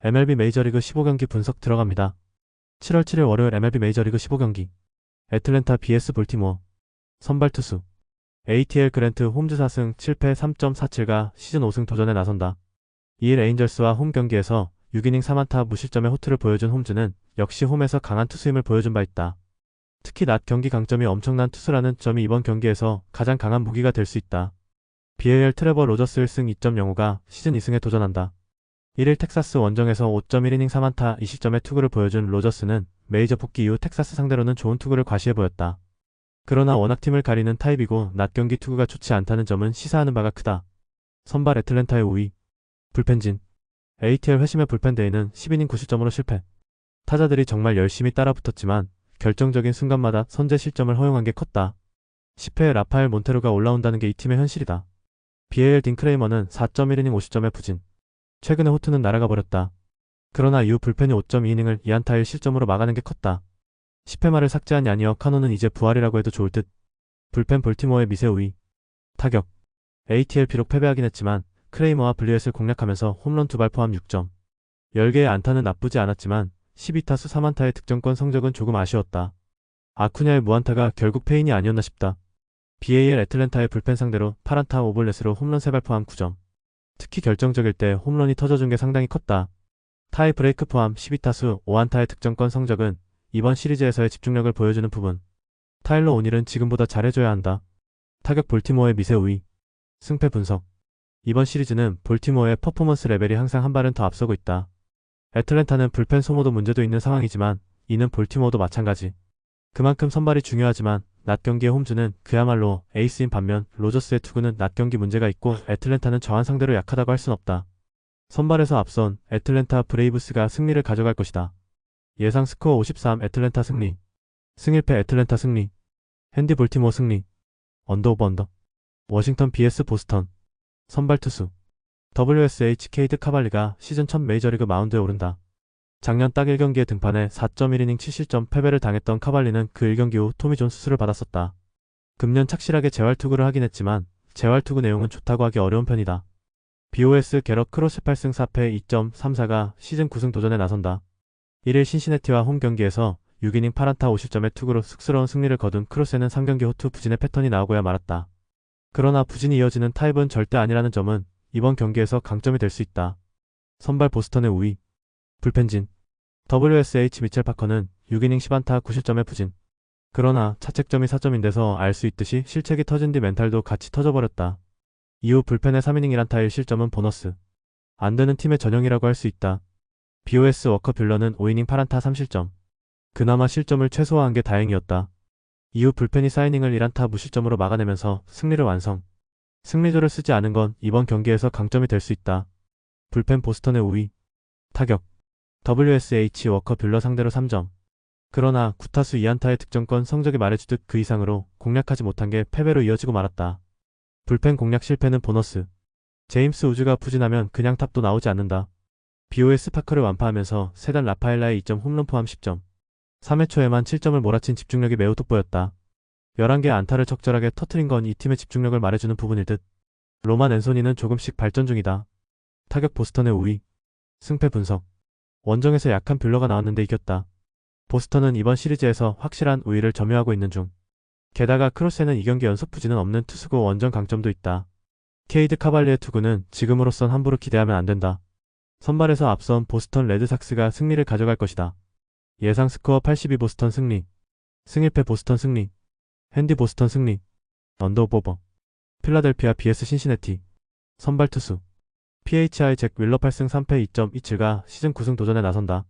MLB 메이저리그 15경기 분석 들어갑니다. 7월 7일 월요일 MLB 메이저리그 15경기 애틀랜타 vs 볼티모어 선발 투수 ATL 그랜트 홈즈 4승 7패 3.47가 시즌 5승 도전에 나선다. 2일 에인절스와 홈 경기에서 6이닝 4안타 무실점의 호투를 보여준 홈즈는 역시 홈에서 강한 투수임을 보여준 바 있다. 특히 낮 경기 강점이 엄청난 투수라는 점이 이번 경기에서 가장 강한 무기가 될 수 있다. BAL 트레버 로저스 1승 2.05가 시즌 2승에 도전한다. 1일 텍사스 원정에서 5.1이닝 3안타 2실점의 투구를 보여준 로저스는 메이저 복귀 이후 텍사스 상대로는 좋은 투구를 과시해 보였다. 그러나 워낙 팀을 가리는 타입이고 낮 경기 투구가 좋지 않다는 점은 시사하는 바가 크다. 선발 애틀랜타의 우위 불펜진 ATL 회심의 불펜 데이는 10이닝 9실점으로 실패. 타자들이 정말 열심히 따라붙었지만 결정적인 순간마다 선제 실점을 허용한 게 컸다. 10회에 라파엘 몬테로가 올라온다는 게 이 팀의 현실이다. BAL 딘크레이머는 4.1이닝 50점의 부진. 최근에 호투는 날아가 버렸다. 그러나 이후 불펜이 5.2이닝을 2안타 1실점으로 막아낸 게 컸다. 10회 말을 삭제한 야니어 카노는 이제 부활이라고 해도 좋을 듯. 불펜 볼티모어의 미세 우위 타격 ATL 비록 패배하긴 했지만 크레이머와 블리엣을 공략하면서 홈런 2발 포함 6점. 10개의 안타는 나쁘지 않았지만 12타수 3안타의 득점권 성적은 조금 아쉬웠다. 아쿠냐의 무안타가 결국 패인이 아니었나 싶다. BAL 애틀랜타의 불펜 상대로 8안타 오블렛으로 홈런 3발 포함 9점. 특히 결정적일 때 홈런이 터져준 게 상당히 컸다. 타이 브레이크 포함 12타수 5안타의 득점권 성적은 이번 시리즈에서의 집중력을 보여주는 부분. 타일러 오닐은 지금보다 잘해줘야 한다. 타격 볼티모어의 미세 우위 승패 분석 이번 시리즈는 볼티모어의 퍼포먼스 레벨이 항상 한 발은 더 앞서고 있다. 애틀랜타는 불펜 소모도 문제도 있는 상황이지만 이는 볼티모어도 마찬가지. 그만큼 선발이 중요하지만 낮 경기의 홈즈는 그야말로 에이스인 반면 로저스의 투구는 낮 경기 문제가 있고 애틀랜타는 저한 상대로 약하다고 할 순 없다. 선발에서 앞선 애틀랜타 브레이브스가 승리를 가져갈 것이다. 예상 스코어 53 애틀랜타 승리 승1패 애틀랜타 승리 핸디 볼티모어 승리 언더 오버 언더 워싱턴 vs 보스턴 선발 투수 WSH 케이드 카발리가 시즌 첫 메이저리그 마운드에 오른다. 작년 딱 1경기에 등판해 4.1이닝 7실점 패배를 당했던 카발리는 그 1경기 후 토미존 수술을 받았었다. 금년 착실하게 재활투구를 하긴 했지만 재활투구 내용은 좋다고 하기 어려운 편이다. BOS 게럿 크로스 8승 4패 2.34가 시즌 9승 도전에 나선다. 1일 신시내티와 홈 경기에서 6이닝 8안타 5실점의 투구로 쑥스러운 승리를 거둔 크로스에는 3경기 호투 부진의 패턴이 나오고야 말았다. 그러나 부진이 이어지는 타입은 절대 아니라는 점은 이번 경기에서 강점이 될 수 있다. 선발 보스턴의 우위 불펜진 WSH 미첼 파커는 6이닝 10안타 9실점의 부진. 그러나 차책점이 4점인데서 알 수 있듯이 실책이 터진 뒤 멘탈도 같이 터져버렸다. 이후 불펜의 3이닝 1안타 1실점은 보너스. 안되는 팀의 전형이라고 할 수 있다. BOS 워커 뷰러는 5이닝 8안타 3실점. 그나마 실점을 최소화한 게 다행이었다. 이후 불펜이 4이닝을 1안타 무실점으로 막아내면서 승리를 완성. 승리조를 쓰지 않은 건 이번 경기에서 강점이 될 수 있다. 불펜 보스턴의 우위 타격 WSH 워커 뷰러 상대로 3점. 그러나 9타수 2안타의 득점권 성적이 말해주듯 그 이상으로 공략하지 못한 게 패배로 이어지고 말았다. 불펜 공략 실패는 보너스. 제임스 우즈가 부진하면 그냥 탑도 나오지 않는다. BOS 파커를 완파하면서 세단 라파엘라의 2점 홈런 포함 10점. 3회 초에만 7점을 몰아친 집중력이 매우 돋보였다. 11개의 안타를 적절하게 터트린 건 이 팀의 집중력을 말해주는 부분일 듯. 로만 앤소니는 조금씩 발전 중이다. 타격 보스턴의 우위 승패 분석 원정에서 약한 뷰러가 나왔는데 이겼다. 보스턴은 이번 시리즈에서 확실한 우위를 점유하고 있는 중. 게다가 크로스에는 2경기 연속 부진은 없는 투수고 원정 강점도 있다. 케이드 카발리의 투구는 지금으로선 함부로 기대하면 안된다. 선발에서 앞선 보스턴 레드삭스가 승리를 가져갈 것이다. 예상 스코어 82 보스턴 승리 승1패 보스턴 승리 핸디 보스턴 승리 언더 오버 필라델피아 vs 신시내티 선발 투수 PHI 잭 윌러 8승 3패 2.27가 시즌 9승 도전에 나선다.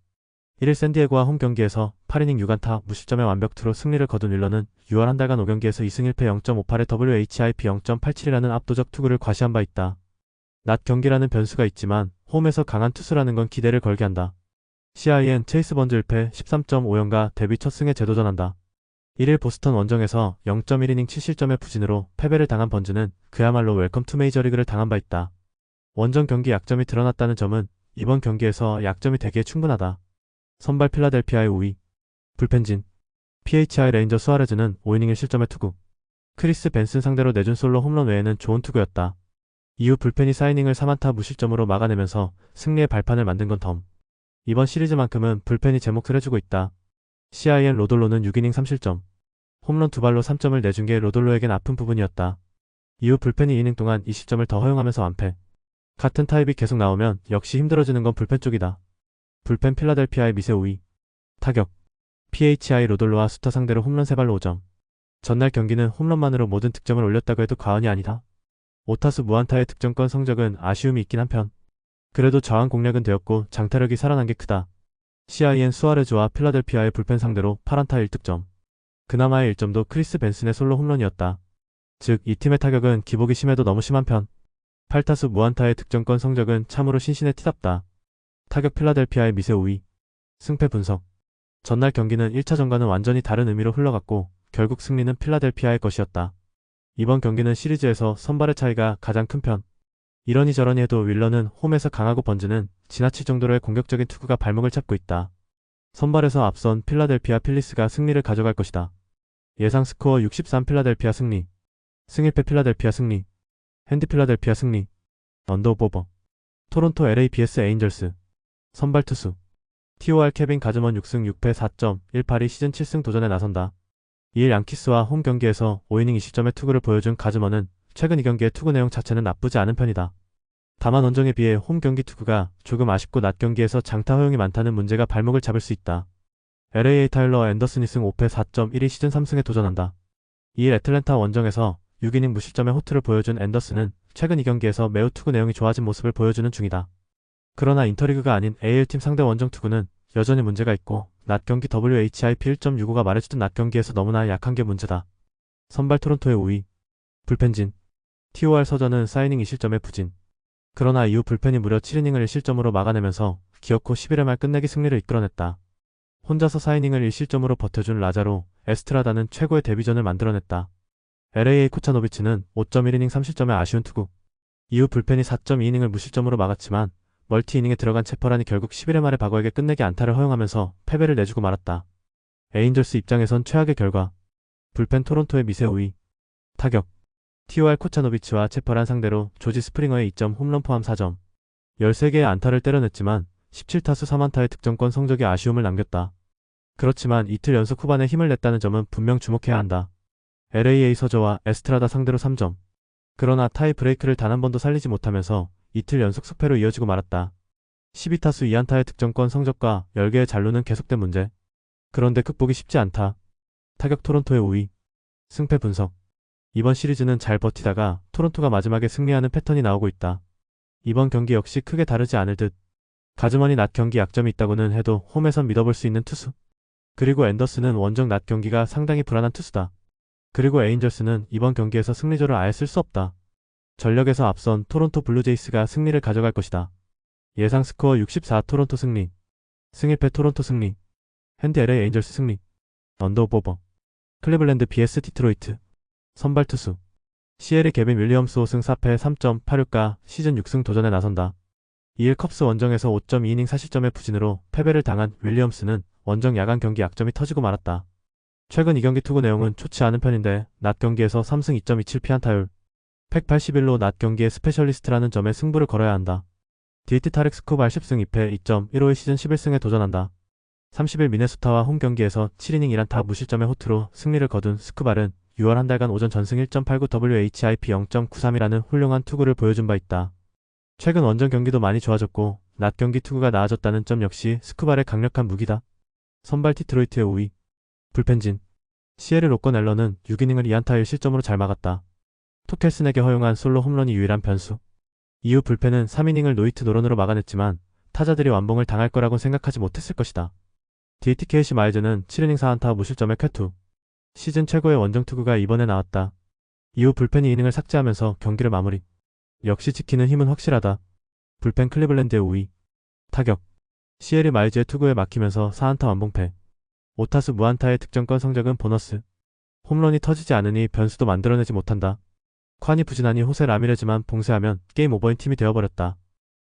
1일 샌디에고와 홈 경기에서 8이닝 6안타 무실점의 완벽투로 승리를 거둔 윌러는 6월 한 달간 5경기에서 2승 1패 0.58의 WHIP 0.87이라는 압도적 투구를 과시한 바 있다. 낮 경기라는 변수가 있지만 홈에서 강한 투수라는 건 기대를 걸게 한다. CIN 체이스 번즈 1패 13.5연가 데뷔 첫 승에 재도전한다. 1일 보스턴 원정에서 0.1이닝 7실점의 부진으로 패배를 당한 번즈는 그야말로 웰컴 투 메이저리그를 당한 바 있다. 원정 경기 약점이 드러났다는 점은 이번 경기에서 약점이 되기에 충분하다. 선발 필라델피아의 우위 불펜진 PHI 레인저 수아레즈는 5이닝 1실점의 투구. 크리스 벤슨 상대로 내준 솔로 홈런 외에는 좋은 투구였다. 이후 불펜이 4이닝을 3안타 무실점으로 막아내면서 승리의 발판을 만든 건 덤. 이번 시리즈만큼은 불펜이 제 몫을 해주고 있다. CIN 로돌로는 6이닝 3실점. 홈런 2발로 3점을 내준 게 로돌로에겐 아픈 부분이었다. 이후 불펜이 2이닝 동안 2실점을 더 허용하면서 완패. 같은 타입이 계속 나오면 역시 힘들어지는 건 불펜 쪽이다. 불펜 필라델피아의 미세 우위. 타격. PHI 로돌로와 수터 상대로 홈런 3발로 5점. 전날 경기는 홈런만으로 모든 득점을 올렸다고 해도 과언이 아니다. 5타수 무안타의 득점권 성적은 아쉬움이 있긴 한편. 그래도 저항 공략은 되었고 장타력이 살아난 게 크다. CIN 수아레즈와 필라델피아의 불펜 상대로 8안타 1득점. 그나마의 1점도 크리스 벤슨의 솔로 홈런이었다. 즉 이 팀의 타격은 기복이 심해도 너무 심한 편. 8타수 무안타의 득점권 성적은 참으로 신신의 티답다. 타격 필라델피아의 미세 우위. 승패 분석. 전날 경기는 1차전과는 완전히 다른 의미로 흘러갔고 결국 승리는 필라델피아의 것이었다. 이번 경기는 시리즈에서 선발의 차이가 가장 큰 편. 이러니 저러니 해도 윌러는 홈에서 강하고 번지는 지나칠 정도로의 공격적인 투구가 발목을 잡고 있다. 선발에서 앞선 필라델피아 필리스가 승리를 가져갈 것이다. 예상 스코어 63 필라델피아 승리. 승일패 필라델피아 승리. 핸디 필라델피아 승리. 언더오버. 토론토 LA vs 에인절스. 선발 투수. TOR 케빈 가즈먼 6승 6패 4.182 시즌 7승 도전에 나선다. 이일 양키스와 홈 경기에서 5이닝 2실점의 투구를 보여준 가즈먼은 최근 이 경기의 투구 내용 자체는 나쁘지 않은 편이다. 다만 원정에 비해 홈 경기 투구가 조금 아쉽고 낮 경기에서 장타 허용이 많다는 문제가 발목을 잡을 수 있다. LA 타일러 앤더슨이 승 5패 4.12 시즌 3승에 도전한다. 이일 애틀랜타 원정에서 6이닝 무실점의 호투를 보여준 앤더슨은 최근 이 경기에서 매우 투구 내용이 좋아진 모습을 보여주는 중이다. 그러나 인터리그가 아닌 AL팀 상대 원정 투구는 여전히 문제가 있고 낮 경기 WHIP 1.65가 말해주던 낮 경기에서 너무나 약한 게 문제다. 선발 토론토의 우위. 불펜진. TOR 서전은 4이닝 2실점의 부진. 그러나 이후 불펜이 무려 7이닝을 1실점으로 막아내면서 기어코 11회 말 끝내기 승리를 이끌어냈다. 혼자서 4이닝을 1실점으로 버텨준 라자로 에스트라다는 최고의 데뷔전을 만들어냈다. LA 코차노비치는 5.1이닝 3실점의 아쉬운 투구. 이후 불펜이 4.2이닝을 무실점으로 막았지만 멀티이닝에 들어간 채퍼란이 결국 11회 말에 박어에게 끝내기 안타를 허용하면서 패배를 내주고 말았다. 에인절스 입장에선 최악의 결과. 불펜 토론토의 미세 우위. 타격. TOR 코차노비치와 채퍼란 상대로 조지 스프링어의 2점 홈런 포함 4점. 13개의 안타를 때려냈지만 17타수 3안타의 득점권 성적이 아쉬움을 남겼다. 그렇지만 이틀 연속 후반에 힘을 냈다는 점은 분명 주목해야 한다. LA 서저와 에스트라다 상대로 3점. 그러나 타이 브레이크를 단 한 번도 살리지 못하면서 이틀 연속 속패로 이어지고 말았다. 12타수 2안타의 득점권 성적과 10개의 잔루는 계속된 문제. 그런데 극복이 쉽지 않다. 타격 토론토의 우위. 승패 분석. 이번 시리즈는 잘 버티다가 토론토가 마지막에 승리하는 패턴이 나오고 있다. 이번 경기 역시 크게 다르지 않을 듯. 가즈먼이 낮 경기 약점이 있다고는 해도 홈에선 믿어볼 수 있는 투수. 그리고 앤더슨은 원정 낮 경기가 상당히 불안한 투수다. 그리고 에인절스는 이번 경기에서 승리조를 아예 쓸 수 없다. 전력에서 앞선 토론토 블루제이스가 승리를 가져갈 것이다. 예상 스코어 64 토론토 승리. 승일패 토론토 승리. 핸디 LA 에인절스 승리. 언더오버. 클리블랜드 vs 디트로이트. 선발 투수. CL의 개빈 윌리엄스 5승 4패 3.86가 시즌 6승 도전에 나선다. 이일 컵스 원정에서 5.2이닝 4실점의 부진으로 패배를 당한 윌리엄스는 원정 야간 경기 약점이 터지고 말았다. 최근 이 경기 투구 내용은 좋지 않은 편인데 낮 경기에서 3승 2.27 피안타율. 181로 낮 경기의 스페셜리스트라는 점에 승부를 걸어야 한다. DT 타렉 스코발 10승 2패 2.15의 시즌 11승에 도전한다. 30일 미네소타와 홈 경기에서 7이닝 1안타 무실점의 호투로 승리를 거둔 스쿠발은 6월 한 달간 오전 전승 1.89 WHIP 0.93이라는 훌륭한 투구를 보여준 바 있다. 최근 원정 경기도 많이 좋아졌고 낮 경기 투구가 나아졌다는 점 역시 스쿠발의 강력한 무기다. 선발 디트로이트의 우위. 불펜진. CL의 로건 앨런은 6이닝을 2안타 1실점으로 잘 막았다. 토켈슨에게 허용한 솔로 홈런이 유일한 변수. 이후 불펜은 3이닝을 노히트 노런으로 막아냈지만 타자들이 완봉을 당할 거라곤 생각하지 못했을 것이다. DT 케이시 마이즈는 7이닝 4안타 무실점의 쾌투. 시즌 최고의 원정 투구가 이번에 나왔다. 이후 불펜이 이닝을 삭제하면서 경기를 마무리. 역시 지키는 힘은 확실하다. 불펜 클리블랜드의 우위. 타격. CL이 마이즈의 투구에 막히면서 4안타 완봉패. 5타수 무안타의 득점권 성적은 보너스. 홈런이 터지지 않으니 변수도 만들어내지 못한다. ኳ니 부진하니 호세 라미레즈만 봉쇄하면 게임 오버인 팀이 되어버렸다.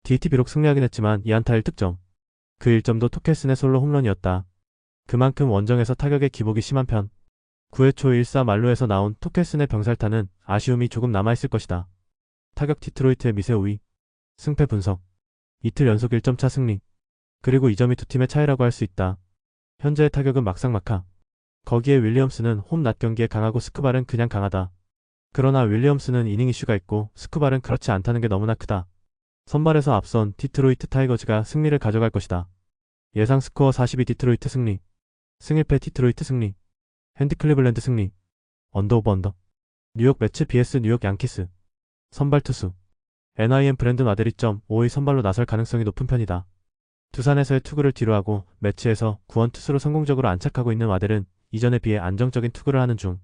DT 비록 승리하긴 했지만 2안타 1득점. 그 1점도 토켈슨의 솔로 홈런이었다. 그만큼 원정에서 타격의 기복이 심한 편. 9회 초 1사 만루에서 나온 토켈슨의 병살타는 아쉬움이 조금 남아있을 것이다. 타격 디트로이트의 미세 우위. 승패 분석. 이틀 연속 1점차 승리. 그리고 이 점이 두 팀의 차이라고 할 수 있다. 현재의 타격은 막상막하. 거기에 윌리엄스는 홈 낮 경기에 강하고 스크발은 그냥 강하다. 그러나 윌리엄스는 이닝 이슈가 있고 스크발은 그렇지 않다는 게 너무나 크다. 선발에서 앞선 디트로이트 타이거즈가 승리를 가져갈 것이다. 예상 스코어 42 디트로이트 승리. 승일패 디트로이트 승리. 핸디 클리블랜드 승리. 언더 오버 언더. 뉴욕 매츠 vs 뉴욕 양키스. 선발 투수. NIM 브랜든 와델이 5의 선발로 나설 가능성이 높은 편이다. 두산에서의 투구를 뒤로하고 매치에서 구원 투수로 성공적으로 안착하고 있는 와델은 이전에 비해 안정적인 투구를 하는 중.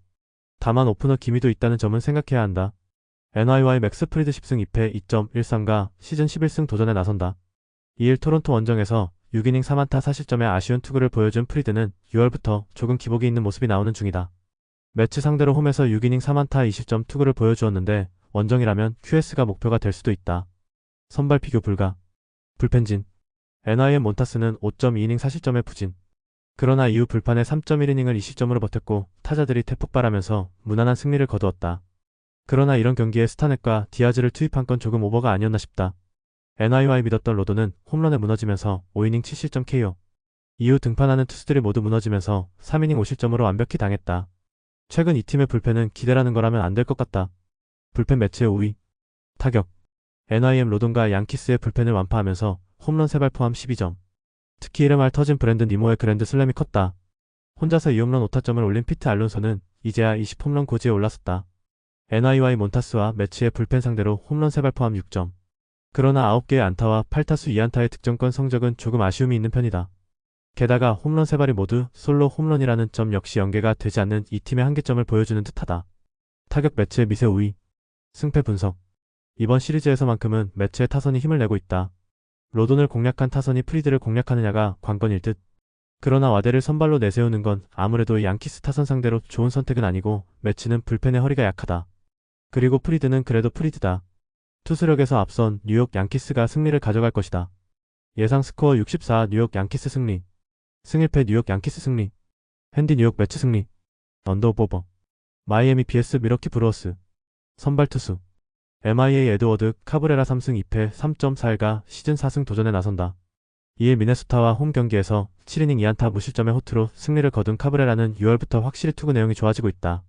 다만 오프너 기미도 있다는 점은 생각해야 한다. NY와의 맥스 프리드 10승 2패 2.13가 시즌 11승 도전에 나선다. 2일 토론토 원정에서 6이닝 3안타 4실점의 아쉬운 투구를 보여준 프리드는 6월부터 조금 기복이 있는 모습이 나오는 중이다. 매치 상대로 홈에서 6이닝 3안타 2실점 투구를 보여주었는데 원정이라면 QS가 목표가 될 수도 있다. 선발 비교 불가. 불펜진. NIM 몬타스는 5.2이닝 4실점의 부진. 그러나 이후 불판에 3.1이닝을 2실점으로 버텼고 타자들이 태폭발하면서 무난한 승리를 거두었다. 그러나 이런 경기에 스타넷과 디아즈를 투입한 건 조금 오버가 아니었나 싶다. NIY 믿었던 로도는 홈런에 무너지면서 5이닝 7실점 KO. 이후 등판하는 투수들이 모두 무너지면서 3이닝 5실점으로 완벽히 당했다. 최근 이 팀의 불펜은 기대라는 거라면 안 될 것 같다. 불펜 매치의 5위. 타격. NIM 로돈과 양키스의 불펜을 완파하면서 홈런 3발 포함 12점. 특히 이름알 터진 브랜든 니모의 그랜드 슬램이 컸다. 혼자서 2홈런 5타점을 올린 피트 알론소는 이제야 20홈런 고지에 올랐었다. NIY 몬타스와 매치의 불펜 상대로 홈런 3발 포함 6점. 그러나 9개의 안타와 8타수 2안타의 득점권 성적은 조금 아쉬움이 있는 편이다. 게다가 홈런 3발이 모두 솔로 홈런이라는 점 역시 연계가 되지 않는 이 팀의 한계점을 보여주는 듯하다. 타격 매치의 미세 5위. 승패 분석. 이번 시리즈에서만큼은 매치의 타선이 힘을 내고 있다. 로돈을 공략한 타선이 프리드를 공략하느냐가 관건일 듯. 그러나 와델을 선발로 내세우는 건 아무래도 양키스 타선 상대로 좋은 선택은 아니고 매치는 불펜의 허리가 약하다. 그리고 프리드는 그래도 프리드다. 투수력에서 앞선 뉴욕 양키스가 승리를 가져갈 것이다. 예상 스코어 64 뉴욕 양키스 승리. 승일패 뉴욕 양키스 승리. 핸디 뉴욕 매치 승리. 언더 오버. 마이애미 vs 미러키 브루어스. 선발 투수. MIA 에드워드 카브레라 3승 2패 3.41가 시즌 4승 도전에 나선다. 2일 미네소타와 홈 경기에서 7이닝 2안타 무실점의 호투로 승리를 거둔 카브레라는 6월부터 확실히 투구 내용이 좋아지고 있다.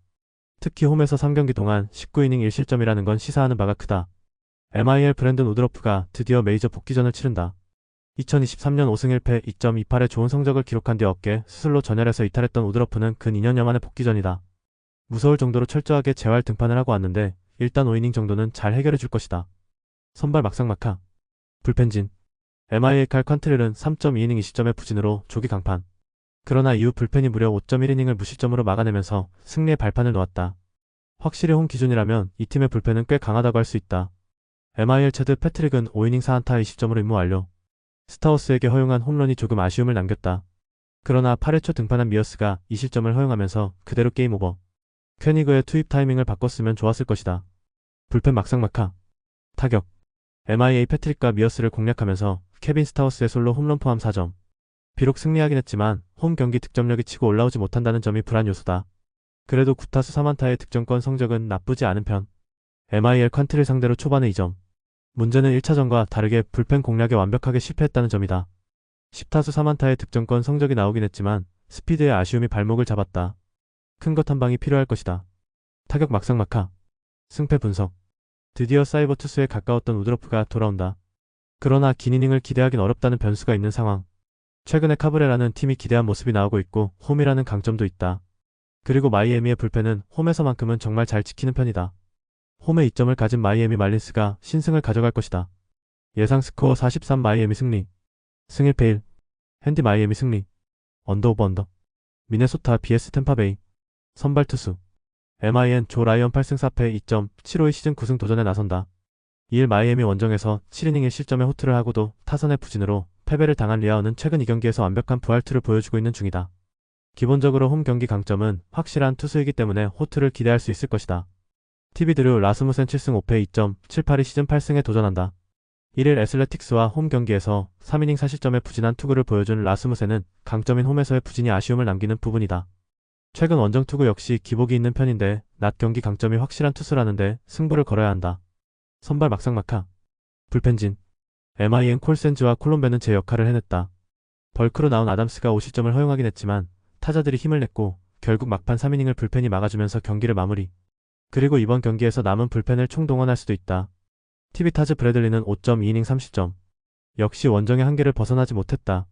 특히 홈에서 3경기 동안 19이닝 1실점이라는 건 시사하는 바가 크다. MIL 브랜든 우드러프가 드디어 메이저 복귀전을 치른다. 2023년 5승 1패 2.28의 좋은 성적을 기록한 뒤 어깨 수술로 전열해서 이탈했던 우드러프는 근 2년여 만의 복귀전이다. 무서울 정도로 철저하게 재활 등판을 하고 왔는데 일단 5이닝 정도는 잘 해결해 줄 것이다. 선발 막상막하. 불펜진. MIA 칼 칸트렐은 3.2이닝 2실점의 부진으로 조기 강판. 그러나 이후 불펜이 무려 5.1이닝을 무실점으로 막아내면서 승리의 발판을 놓았다. 확실히 홈 기준이라면 이 팀의 불펜은 꽤 강하다고 할 수 있다. MIL 체드 패트릭은 5이닝 4안타 20점으로 임무 완료. 스타워스에게 허용한 홈런이 조금 아쉬움을 남겼다. 그러나 8회 초 등판한 미어스가 2실점을 허용하면서 그대로 게임 오버. 퀘니그의 투입 타이밍을 바꿨으면 좋았을 것이다. 불펜 막상막하. 타격. MIA 패트릭과 미어스를 공략하면서 케빈 스타워스의 솔로 홈런 포함 4점. 비록 승리하긴 했지만 홈 경기 득점력이 치고 올라오지 못한다는 점이 불안 요소다. 그래도 9타수 3안타의 득점권 성적은 나쁘지 않은 편. MIL 칸트를 상대로 초반에 2점. 문제는 1차전과 다르게 불펜 공략에 완벽하게 실패했다는 점이다. 10타수 3안타의 득점권 성적이 나오긴 했지만 스피드의 아쉬움이 발목을 잡았다. 큰 것 한 방이 필요할 것이다. 타격 막상막하. 승패 분석. 드디어 사이버 투수에 가까웠던 우드러프가 돌아온다. 그러나 긴 이닝을 기대하긴 어렵다는 변수가 있는 상황. 최근에 카브레라는 팀이 기대한 모습이 나오고 있고 홈이라는 강점도 있다. 그리고 마이애미의 불펜은 홈에서만큼은 정말 잘 지키는 편이다. 홈에 이점을 가진 마이애미 말린스가 신승을 가져갈 것이다. 예상 스코어 43 마이애미 승리. 승일패 1. 핸디 마이애미 승리. 언더 오버 언더. 미네소타 vs 템파베이. 선발 투수. MIN 조 라이언 8승 4패 2.75의 시즌 9승 도전에 나선다. 2일 마이애미 원정에서 7이닝 1실점의 호투를 하고도 타선의 부진으로 패배를 당한 리아어는 최근 2경기에서 완벽한 부활투를 보여주고 있는 중이다. 기본적으로 홈 경기 강점은 확실한 투수이기 때문에 호투를 기대할 수 있을 것이다. TV 드류 라스무센 7승 5패 2.78이 시즌 8승에 도전한다. 1일 애슬레틱스와 홈 경기에서 3이닝 4실점의 부진한 투구를 보여준 라스무센은 강점인 홈에서의 부진이 아쉬움을 남기는 부분이다. 최근 원정 투구 역시 기복이 있는 편인데 낮 경기 강점이 확실한 투수라는데 승부를 걸어야 한다. 선발 막상막하. 불펜진. MIN 콜센즈와 콜롬베는 제 역할을 해냈다. 벌크로 나온 아담스가 5실점을 허용하긴 했지만 타자들이 힘을 냈고 결국 막판 3이닝을 불펜이 막아주면서 경기를 마무리. 그리고 이번 경기에서 남은 불펜을 총동원할 수도 있다. TV 타즈 브래들리는 5.2이닝 3실점. 역시 원정의 한계를 벗어나지 못했다.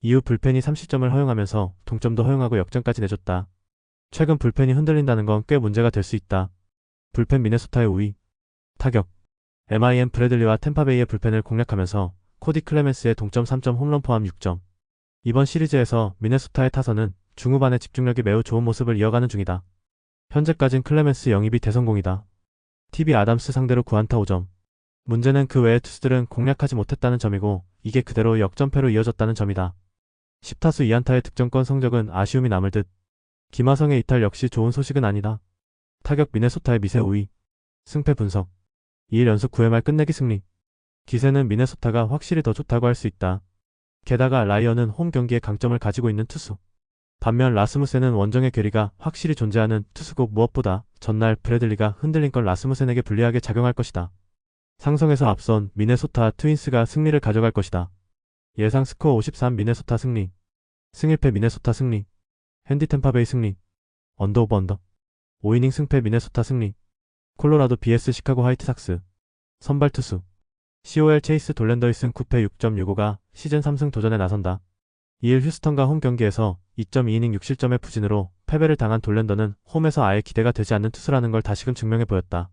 이후 불펜이 3실점을 허용하면서 동점도 허용하고 역전까지 내줬다. 최근 불펜이 흔들린다는 건 꽤 문제가 될 수 있다. 불펜 미네소타의 우위. 타격. MIM 브래들리와 템파베이의 불펜을 공략하면서 코디 클레멘스의 동점 3점 홈런 포함 6점. 이번 시리즈에서 미네소타의 타선은 중후반의 집중력이 매우 좋은 모습을 이어가는 중이다. 현재까진 클레멘스 영입이 대성공이다. TV 아담스 상대로 9안타 5점. 문제는 그 외의 투수들은 공략하지 못했다는 점이고 이게 그대로 역전패로 이어졌다는 점이다. 10타수 2안타의 득점권 성적은 아쉬움이 남을 듯. 김하성의 이탈 역시 좋은 소식은 아니다. 타격 미네소타의 미세 우위. 승패 분석. 2일 연속 9회 말 끝내기 승리. 기세는 미네소타가 확실히 더 좋다고 할 수 있다. 게다가 라이언은 홈 경기에 강점을 가지고 있는 투수. 반면 라스무센은 원정의 괴리가 확실히 존재하는 투수고 무엇보다 전날 브래들리가 흔들린 건 라스무센에게 불리하게 작용할 것이다. 상성에서 앞선 미네소타 트윈스가 승리를 가져갈 것이다. 예상 스코어 53 미네소타 승리. 승일패 미네소타 승리. 핸디 템파베이 승리. 언더 오버 언더. 5이닝 승패 미네소타 승리. 콜로라도 vs 시카고 화이트삭스. 선발 투수. COL 체이스 돌랜더 1승 9패 6.65가 시즌 3승 도전에 나선다. 2일 휴스턴과 홈 경기에서 2.2이닝 6실점의 부진으로 패배를 당한 돌랜더는 홈에서 아예 기대가 되지 않는 투수라는 걸 다시금 증명해 보였다.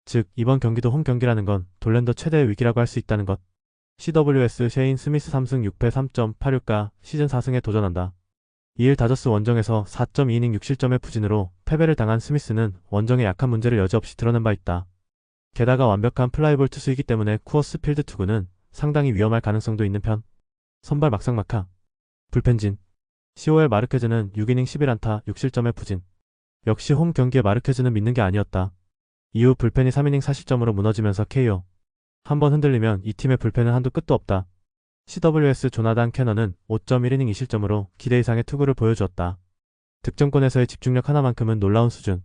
즉 이번 경기도 홈 경기라는 건 돌랜더 최대의 위기라고 할 수 있다는 것. CWS 셰인 스미스 3승 6패 3.86가 시즌 4승에 도전한다. 2일 다저스 원정에서 4.2이닝 6실점의 부진으로 패배를 당한 스미스는 원정의 약한 문제를 여지없이 드러낸 바 있다. 게다가 완벽한 플라이볼 투수이기 때문에 쿠어스 필드 투구는 상당히 위험할 가능성도 있는 편. 선발 막상막하. 불펜진. COL 마르케즈는 6이닝 11안타 6실점의 부진. 역시 홈 경기에 마르케즈는 믿는 게 아니었다. 이후 불펜이 3이닝 4실점으로 무너지면서 KO. 한번 흔들리면 이 팀의 불펜은 한도 끝도 없다. CWS 조나단 캐넌은 5.1이닝 2실점으로 기대 이상의 투구를 보여주었다. 득점권에서의 집중력 하나만큼은 놀라운 수준.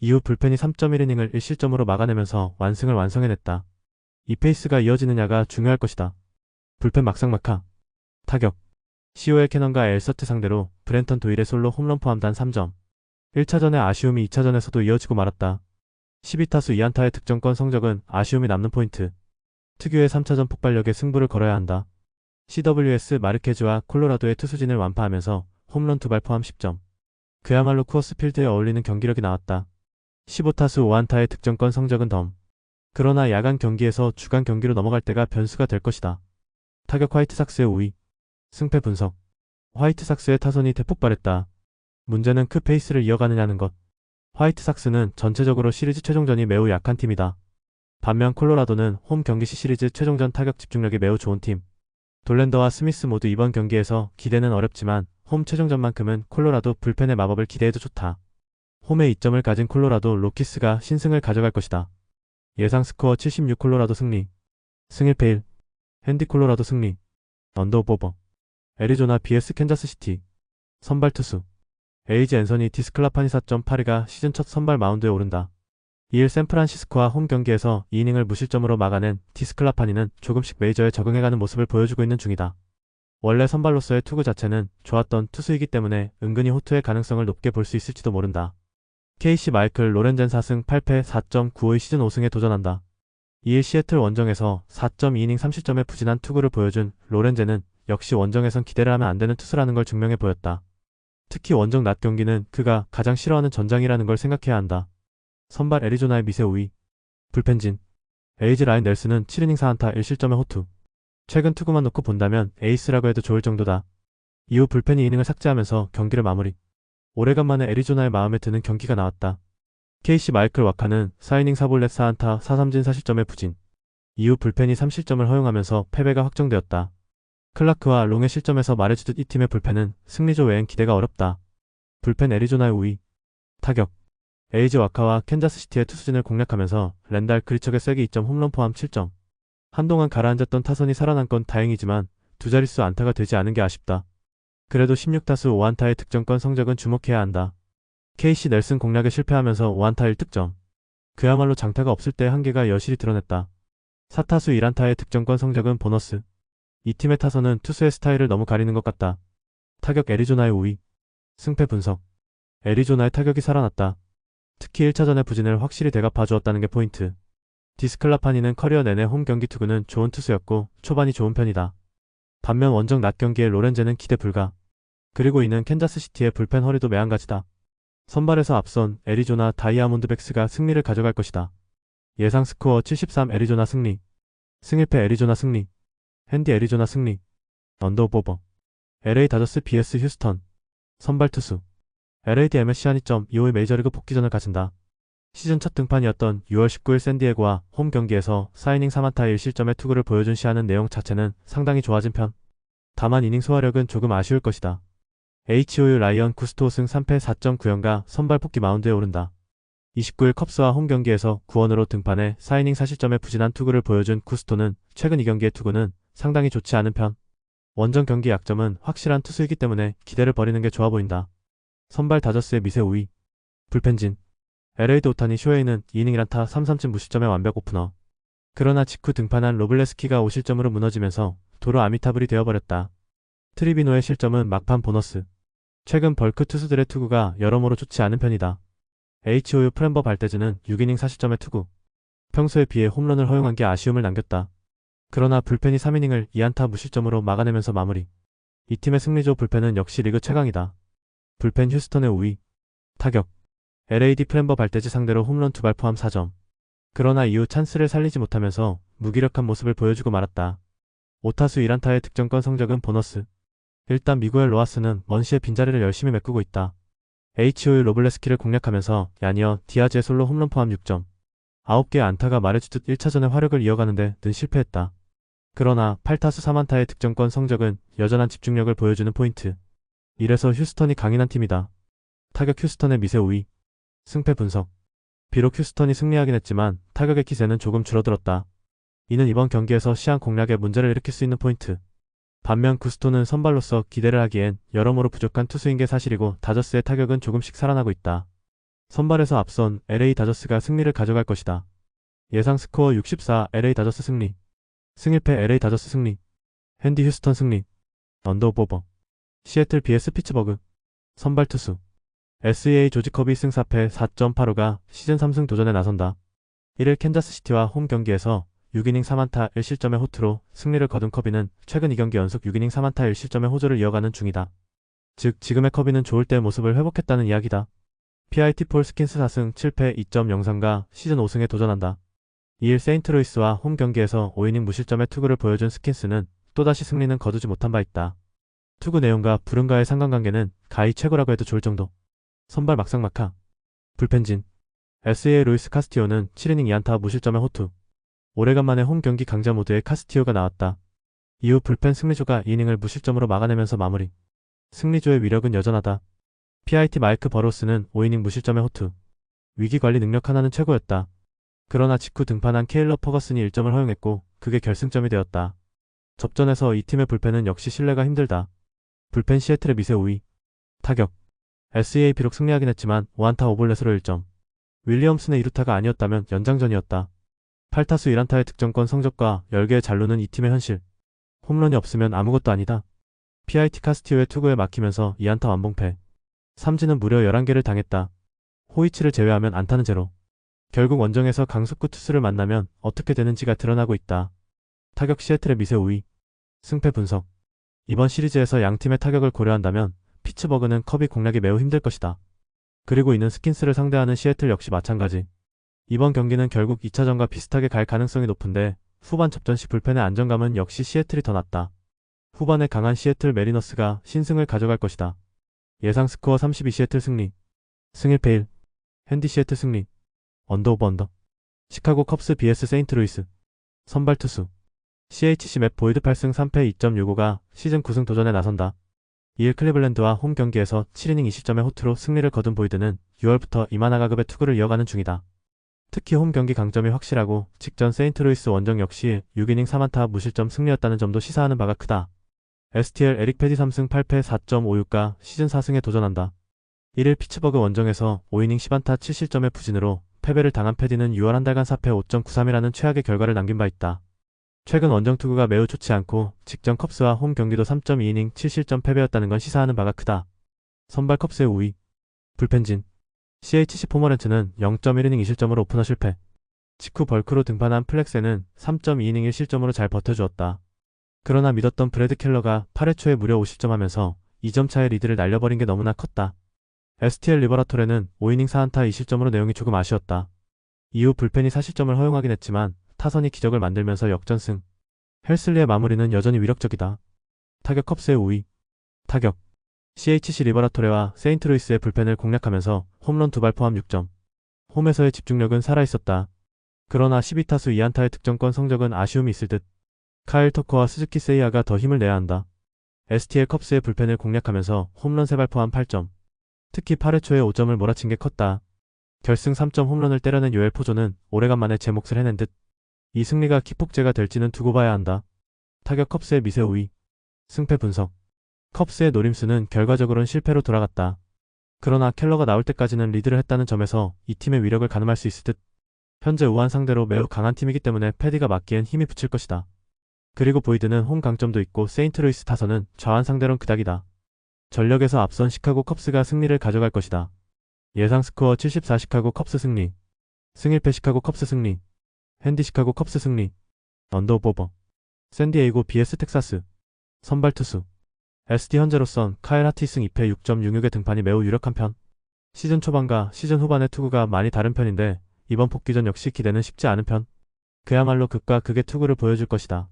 이후 불펜이 3.1이닝을 1실점으로 막아내면서 완승을 완성해냈다. 이 페이스가 이어지느냐가 중요할 것이다. 불펜 막상막하. 타격. COL 캐넌과 엘서트 상대로 브랜턴 도일의 솔로 홈런 포함 단 3점. 1차전의 아쉬움이 2차전에서도 이어지고 말았다. 12타수 2안타의 득점권 성적은 아쉬움이 남는 포인트. 특유의 3차전 폭발력에 승부를 걸어야 한다. CWS 마르케즈와 콜로라도의 투수진을 완파하면서 홈런 2발 포함 10점. 그야말로 쿠어스 필드에 어울리는 경기력이 나왔다. 15타수 5안타의 득점권 성적은 덤. 그러나 야간 경기에서 주간 경기로 넘어갈 때가 변수가 될 것이다. 타격 화이트삭스의 우위. 승패 분석. 화이트삭스의 타선이 대폭발했다. 문제는 그 페이스를 이어가느냐는 것. 화이트삭스는 전체적으로 시리즈 최종전이 매우 약한 팀이다. 반면 콜로라도는 홈 경기 시 시리즈 최종전 타격 집중력이 매우 좋은 팀. 돌랜더와 스미스 모두 이번 경기에서 기대는 어렵지만 홈 최종전만큼은 콜로라도 불펜의 마법을 기대해도 좋다. 홈에 이점을 가진 콜로라도 로키스가 신승을 가져갈 것이다. 예상 스코어 76 콜로라도 승리. 승일패 1. 핸디 콜로라도 승리. 언더오버. 애리조나 vs 캔자스시티. 선발 투수. 에이지 앤서니 디스클라파니 4.82가 시즌 첫 선발 마운드에 오른다. 2일 샌프란시스코와 홈 경기에서 2이닝을 무실점으로 막아낸 디스클라파니는 조금씩 메이저에 적응해가는 모습을 보여주고 있는 중이다. 원래 선발로서의 투구 자체는 좋았던 투수이기 때문에 은근히 호투의 가능성을 높게 볼 수 있을지도 모른다. KC 마이클 로렌젠 4승 8패 4.95의 시즌 5승에 도전한다. 2일 시애틀 원정에서 4.2이닝 3실점의 부진한 투구를 보여준 로렌젠은 역시 원정에선 기대를 하면 안 되는 투수라는 걸 증명해 보였다. 특히 원정 낮 경기는 그가 가장 싫어하는 전장이라는 걸 생각해야 한다. 선발 애리조나의 미세 우위. 불펜진. 에이지 라인 넬슨은 7이닝 4안타 1실점의 호투. 최근 투구만 놓고 본다면 에이스라고 해도 좋을 정도다. 이후 불펜이 이닝을 삭제하면서 경기를 마무리. 오래간만에 애리조나의 마음에 드는 경기가 나왔다. KC 마이클 와카는 4이닝 4볼넷 4안타 4삼진 4실점의 부진. 이후 불펜이 3실점을 허용하면서 패배가 확정되었다. 클라크와 롱의 실점에서 말해주듯 이 팀의 불펜은 승리조 외엔 기대가 어렵다. 불펜 애리조나의 우위. 타격. 에이지 와카와 캔자스시티의 투수진을 공략하면서 랜달 그리척의 쐐기 2점 홈런 포함 7점. 한동안 가라앉았던 타선이 살아난 건 다행이지만 두 자릿수 안타가 되지 않은 게 아쉽다. 그래도 16타수 5안타의 득점권 성적은 주목해야 한다. KC 넬슨 공략에 실패하면서 5안타 1득점. 그야말로 장타가 없을 때의 한계가 여실히 드러냈다. 4타수 1안타의 득점권 성적은 보너스. 이 팀의 타선은 투수의 스타일을 너무 가리는 것 같다. 타격 애리조나의 우위. 승패 분석. 애리조나의 타격이 살아났다. 특히 1차전의 부진을 확실히 되갚아 주었다는 게 포인트. 디스클라파니는 커리어 내내 홈 경기 투구는 좋은 투수였고 초반이 좋은 편이다. 반면 원정 낮 경기의 로렌제는 기대 불가. 그리고 이는 캔자스시티의 불펜 허리도 매한가지다. 선발에서 앞선 애리조나 다이아몬드백스가 승리를 가져갈 것이다. 예상 스코어 73 애리조나 승리. 승일패 애리조나 승리. 핸디 애리조나 승리. 언더오버. LA 다저스 vs 휴스턴. 선발 투수. LAD MSC 한이점 2호의 메이저리그 복귀전을 가진다. 시즌 첫 등판이었던 6월 19일 샌디에고와 홈 경기에서 4이닝 3안타 1실점의 투구를 보여준 시하는 내용 자체는 상당히 좋아진 편. 다만 이닝 소화력은 조금 아쉬울 것이다. HOU 라이언 구스토 승 3패 4.9연가 선발 복귀 마운드에 오른다. 29일 컵스와 홈 경기에서 구원으로 등판해 4이닝 4실점의 부진한 투구를 보여준 구스토는 최근 2경기의 투구는 상당히 좋지 않은 편. 원정 경기 약점은 확실한 투수이기 때문에 기대를 버리는 게 좋아 보인다. 선발 다저스의 미세 우위. 불펜진. LAD 오타니 쇼헤이는 2이닝 1안타 3삼진 무실점의 완벽 오프너. 그러나 직후 등판한 로블레스키가 5실점으로 무너지면서 도로 아미타불이 되어버렸다. 트리비노의 실점은 막판 보너스. 최근 벌크 투수들의 투구가 여러모로 좋지 않은 편이다. HOU 프렘버 발대즈는 6이닝 4실점의 투구. 평소에 비해 홈런을 허용한 게 아쉬움을 남겼다. 그러나 불펜이 3이닝을 2안타 무실점으로 막아내면서 마무리. 이 팀의 승리조 불펜은 역시 리그 최강이다. 불펜 휴스턴의 우위. 타격. LAD 프렘버 발대즈 상대로 홈런 2발 포함 4점. 그러나 이후 찬스를 살리지 못하면서 무기력한 모습을 보여주고 말았다. 5타수 1안타의 득점권 성적은 보너스. 일단 미구엘 로하스는 먼시의 빈자리를 열심히 메꾸고 있다. HOU 로블레스키를 공략하면서 야니어 디아즈의 솔로 홈런 포함 6점. 9개의 안타가 말해주듯 1차전의 화력을 이어가는데 는 실패했다. 그러나 8타수 3안타의 득점권 성적은 여전한 집중력을 보여주는 포인트. 이래서 휴스턴이 강인한 팀이다. 타격 휴스턴의 미세 우위. 승패 분석. 비록 휴스턴이 승리하긴 했지만 타격의 기세는 조금 줄어들었다. 이는 이번 경기에서 시한 공략에 문제를 일으킬 수 있는 포인트. 반면 구스토는 선발로서 기대를 하기엔 여러모로 부족한 투수인 게 사실이고 다저스의 타격은 조금씩 살아나고 있다. 선발에서 앞선 LA 다저스가 승리를 가져갈 것이다. 예상 스코어 64 LA 다저스 승리. 승일패 LA 다저스 승리. 핸디 휴스턴 승리. 언더오버. 시애틀 vs 피츠버그. 선발 투수. SEA 조지커비 승 4패 4.85가 시즌 3승 도전에 나선다. 1일 캔자스시티와 홈 경기에서 6이닝 3안타 1실점의 호투로 승리를 거둔 커비는 최근 2경기 연속 6이닝 3안타 1실점의 호조를 이어가는 중이다. 즉 지금의 커비는 좋을 때의 모습을 회복했다는 이야기다. PIT 폴 스킨스 4승 7패 2.03가 시즌 5승에 도전한다. 2일 세인트로이스와 홈 경기에서 5이닝 무실점의 투구를 보여준 스킨스는 또다시 승리는 거두지 못한 바 있다. 투구 내용과 불응과의 상관관계는 가히 최고라고 해도 좋을 정도. 선발 막상막하. 불펜진. SEA 루이스 카스티오는 7이닝 2안타 무실점의 호투. 오래간만에 홈 경기 강자 모드에 카스티오가 나왔다. 이후 불펜 승리조가 이닝을 무실점으로 막아내면서 마무리. 승리조의 위력은 여전하다. PIT 마이크 버로스는 5이닝 무실점의 호투. 위기관리 능력 하나는 최고였다. 그러나 직후 등판한 케일러 퍼거슨이 1점을 허용했고 그게 결승점이 되었다. 접전에서 이 팀의 불펜은 역시 신뢰가 힘들다. 불펜 시애틀의 미세 우위. 타격. SEA 비록 승리하긴 했지만 5안타 5볼넷으로 1점. 윌리엄슨의 2루타가 아니었다면 연장전이었다. 8타수 1안타의 득점권 성적과 10개의 잘루는 이 팀의 현실. 홈런이 없으면 아무것도 아니다. PIT 카스티오의 투구에 막히면서 2안타 완봉패. 삼진은 무려 11개를 당했다. 호이치를 제외하면 안타는 제로. 결국 원정에서 강속구 투수를 만나면 어떻게 되는지가 드러나고 있다. 타격 시애틀의 미세 우위. 승패 분석. 이번 시리즈에서 양팀의 타격을 고려한다면 피츠버그는 커비 공략이 매우 힘들 것이다. 그리고 이는 스킨스를 상대하는 시애틀 역시 마찬가지. 이번 경기는 결국 2차전과 비슷하게 갈 가능성이 높은데 후반 접전 시 불펜의 안정감은 역시 시애틀이 더 낫다. 후반에 강한 시애틀 메리너스가 신승을 가져갈 것이다. 예상 스코어 32 시애틀 승리. 승일패 1. 핸디 시애틀 승리. 언더오버 언더. 시카고 컵스 vs 세인트루이스. 선발 투수. CHC 맵 보이드 8승 3패 2.65가 시즌 9승 도전에 나선다. 2일 클리블랜드와 홈 경기에서 7이닝 2실점의 호투로 승리를 거둔 보이드는 6월부터 이만하가급의 투구를 이어가는 중이다. 특히 홈 경기 강점이 확실하고 직전 세인트루이스 원정 역시 6이닝 3안타 무실점 승리였다는 점도 시사하는 바가 크다. STL 에릭 패디 3승 8패 4.56가 시즌 4승에 도전한다. 1일 피츠버그 원정에서 5이닝 10안타 7실점의 부진으로 패배를 당한 패디는 6월 한 달간 4패 5.93이라는 최악의 결과를 남긴 바 있다. 최근 원정 투구가 매우 좋지 않고 직전 컵스와 홈 경기도 3.2이닝 7실점 패배였다는 건 시사하는 바가 크다. 선발 컵스의 5위. 불펜진. CHC 포머렌츠는 0.1이닝 2실점으로 오프너 실패. 직후 벌크로 등판한 플렉스는 3.2이닝 1실점으로 잘 버텨주었다. 그러나 믿었던 브래드 켈러가 8회 초에 무려 5실점하면서 2점 차의 리드를 날려버린 게 너무나 컸다. STL 리버라토레는 5이닝 4안타 2실점으로 내용이 조금 아쉬웠다. 이후 불펜이 4실점을 허용하긴 했지만 타선이 기적을 만들면서 역전승. 헬슬리의 마무리는 여전히 위력적이다. 타격 컵스의 5위. 타격. CHC 리버라토레와 세인트루이스의 불펜을 공략하면서 홈런 2발 포함 6점. 홈에서의 집중력은 살아있었다. 그러나 12타수 2안타의 득점권 성적은 아쉬움이 있을 듯. 카일 터커와 스즈키 세이아가 더 힘을 내야 한다. STL 컵스의 불펜을 공략하면서 홈런 3발 포함 8점. 특히 8회 초에 5점을 몰아친 게 컸다. 결승 3점 홈런을 때려낸 요엘 포조는 오래간만에 제 몫을 해낸 듯. 이 승리가 기폭제가 될지는 두고 봐야 한다. 타격 컵스의 미세 5위. 승패 분석. 컵스의 노림수는 결과적으로는 실패로 돌아갔다. 그러나 켈러가 나올 때까지는 리드를 했다는 점에서 이 팀의 위력을 가늠할 수 있을 듯. 현재 우한 상대로 매우 강한 팀이기 때문에 패디가 맞기엔 힘이 붙일 것이다. 그리고 보이드는 홈 강점도 있고 세인트루이스 타선은 좌완 상대론 그닥이다. 전력에서 앞선 시카고 컵스가 승리를 가져갈 것이다. 예상 스코어 74 시카고 컵스 승리. 승일패 시카고 컵스 승리. 핸디 시카고 컵스 승리. 언더오버. 샌디에이고 vs 텍사스. 선발 투수. SD 현재로선 카일 하티승 2패 6.66의 등판이 매우 유력한 편. 시즌 초반과 시즌 후반의 투구가 많이 다른 편인데 이번 복귀전 역시 기대는 쉽지 않은 편. 그야말로 극과 극의 투구를 보여줄 것이다.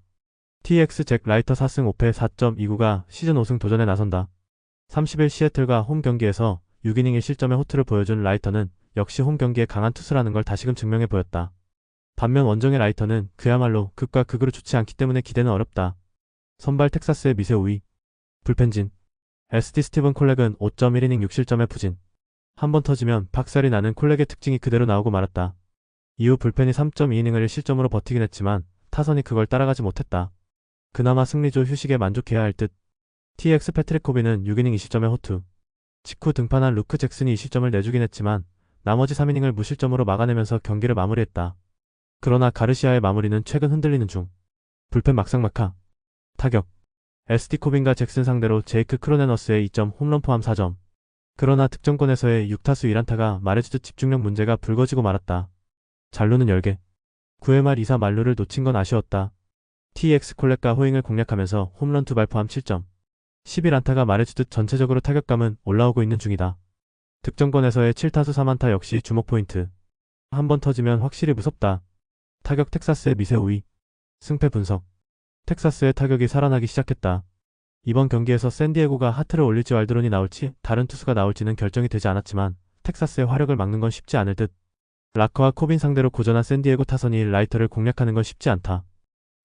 TX 잭 라이터 4승 5패 4.29가 시즌 5승 도전에 나선다. 30일 시애틀과 홈 경기에서 6이닝 1실점의 호투를 보여준 라이터는 역시 홈 경기에 강한 투수라는 걸 다시금 증명해 보였다. 반면 원정의 라이터는 그야말로 극과 극으로 좋지 않기 때문에 기대는 어렵다. 선발 텍사스의 미세 5위. 불펜진. SD 스티븐 콜렉은 5.1이닝 6실점의 부진. 한번 터지면 박살이 나는 콜렉의 특징이 그대로 나오고 말았다. 이후 불펜이 3.2이닝을 1실점으로 버티긴 했지만 타선이 그걸 따라가지 못했다. 그나마 승리조 휴식에 만족해야 할 듯. TX 패트릭 코비는 6이닝 2실점의 호투. 직후 등판한 루크 잭슨이 2실점을 내주긴 했지만 나머지 3이닝을 무실점으로 막아내면서 경기를 마무리했다. 그러나 가르시아의 마무리는 최근 흔들리는 중. 불펜 막상막하. 타격. SD 코빈과 잭슨 상대로 제이크 크로네너스의 2점 홈런 포함 4점. 그러나 득점권에서의 6타수 1안타가 말해주듯 집중력 문제가 불거지고 말았다. 잔루는 10개. 9회 말 2사 만루를 놓친 건 아쉬웠다. TX 콜렉과 호잉을 공략하면서 홈런 2발 포함 7점. 11안타가 말해주듯 전체적으로 타격감은 올라오고 있는 중이다. 득점권에서의 7타수 3안타 역시 주목 포인트. 한번 터지면 확실히 무섭다. 타격 텍사스의 미세 5위. 승패 분석. 텍사스의 타격이 살아나기 시작했다. 이번 경기에서 샌디에고가 하트를 올릴지 왈드론이 나올지 다른 투수가 나올지는 결정이 되지 않았지만 텍사스의 화력을 막는 건 쉽지 않을 듯. 라커와 코빈 상대로 고전한 샌디에고 타선이 라이터를 공략하는 건 쉽지 않다.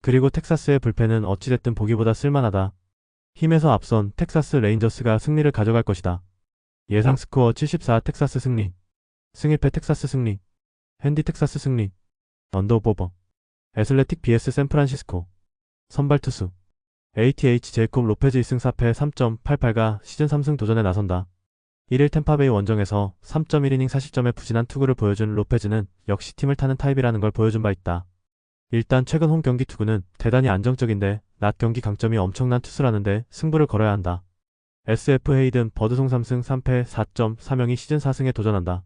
그리고 텍사스의 불펜은 어찌됐든 보기보다 쓸만하다. 힘에서 앞선 텍사스 레인저스가 승리를 가져갈 것이다. 예상 스코어 74 텍사스 승리. 승일패 텍사스 승리. 핸디 텍사스 승리. 언더오버. 애슬레틱 vs 샌프란시스코. 선발 투수. ATH 제이콥 로페즈 2승 4패 3.88가 시즌 3승 도전에 나선다. 1일 템파베이 원정에서 3.1이닝 4실점의 부진한 투구를 보여준 로페즈는 역시 팀을 타는 타입이라는 걸 보여준 바 있다. 일단 최근 홈 경기 투구는 대단히 안정적인데 낮 경기 강점이 엄청난 투수라는데 승부를 걸어야 한다. SF 헤이든 버드송 3승 3패 4.3형이 시즌 4승에 도전한다.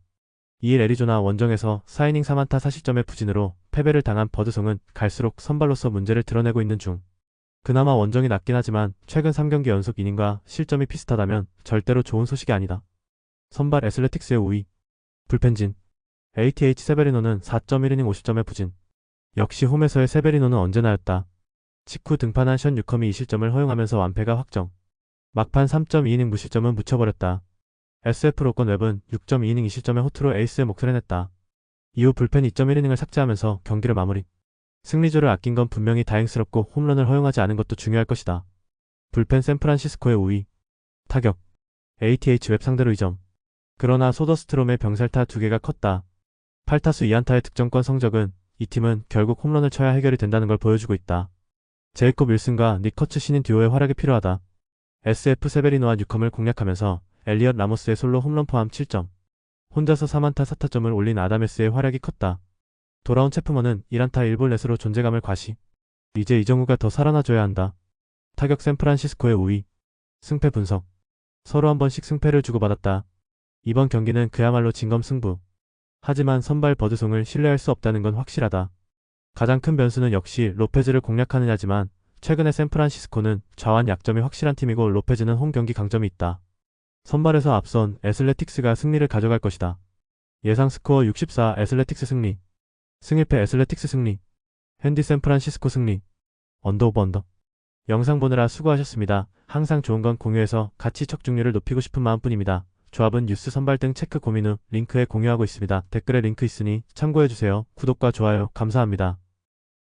2일 애리조나 원정에서 4이닝 3안타 4실점의 부진으로 패배를 당한 버드송은 갈수록 선발로서 문제를 드러내고 있는 중. 그나마 원정이 낮긴 하지만 최근 3경기 연속 이닝과 실점이 비슷하다면 절대로 좋은 소식이 아니다. 선발 애슬레틱스의 5위. 불펜진. ATH 세베리노는 4.1이닝 50점의 부진. 역시 홈에서의 세베리노는 언제나였다. 직후 등판한 션 뉴컴이 2실점을 허용하면서 완패가 확정. 막판 3.2이닝 무실점은 묻혀버렸다. SF 로건 웹은 6.2이닝 2실점의 호투로 에이스의 몫을 해냈다. 이후 불펜 2.1이닝을 삭제하면서 경기를 마무리. 승리조를 아낀 건 분명히 다행스럽고 홈런을 허용하지 않은 것도 중요할 것이다. 불펜 샌프란시스코의 5위. 타격. ATH 웹 상대로 2점. 그러나 소더스트롬의 병살타 2개가 컸다. 8타수 2안타의 득점권 성적은 이 팀은 결국 홈런을 쳐야 해결이 된다는 걸 보여주고 있다. 제이콥 윌슨과 니커츠 신인 듀오의 활약이 필요하다. SF 세베리노와 뉴컴을 공략하면서 엘리엇 라모스의 솔로 홈런 포함 7점. 혼자서 3안타 4타점을 올린 아다메스의 활약이 컸다. 돌아온 체프먼은 1안타 1볼넷으로 존재감을 과시. 이제 이정우가 더 살아나줘야 한다. 타격 샌프란시스코의 우위. 승패 분석. 서로 한 번씩 승패를 주고받았다. 이번 경기는 그야말로 진검승부. 하지만 선발 버드송을 신뢰할 수 없다는 건 확실하다. 가장 큰 변수는 역시 로페즈를 공략하느냐지만 최근에 샌프란시스코는 좌완 약점이 확실한 팀이고 로페즈는 홈 경기 강점이 있다. 선발에서 앞선 애슬레틱스가 승리를 가져갈 것이다. 예상 스코어 64 애슬레틱스 승리. 승일패 애슬레틱스 승리. 핸디 샌프란시스코 승리. 언더 오브 언더. 영상 보느라 수고하셨습니다. 항상 좋은 건 공유해서 가치 척중률을 높이고 싶은 마음뿐입니다. 조합은 뉴스 선발 등 체크 고민 후 링크에 공유하고 있습니다. 댓글에 링크 있으니 참고해주세요. 구독과 좋아요 감사합니다.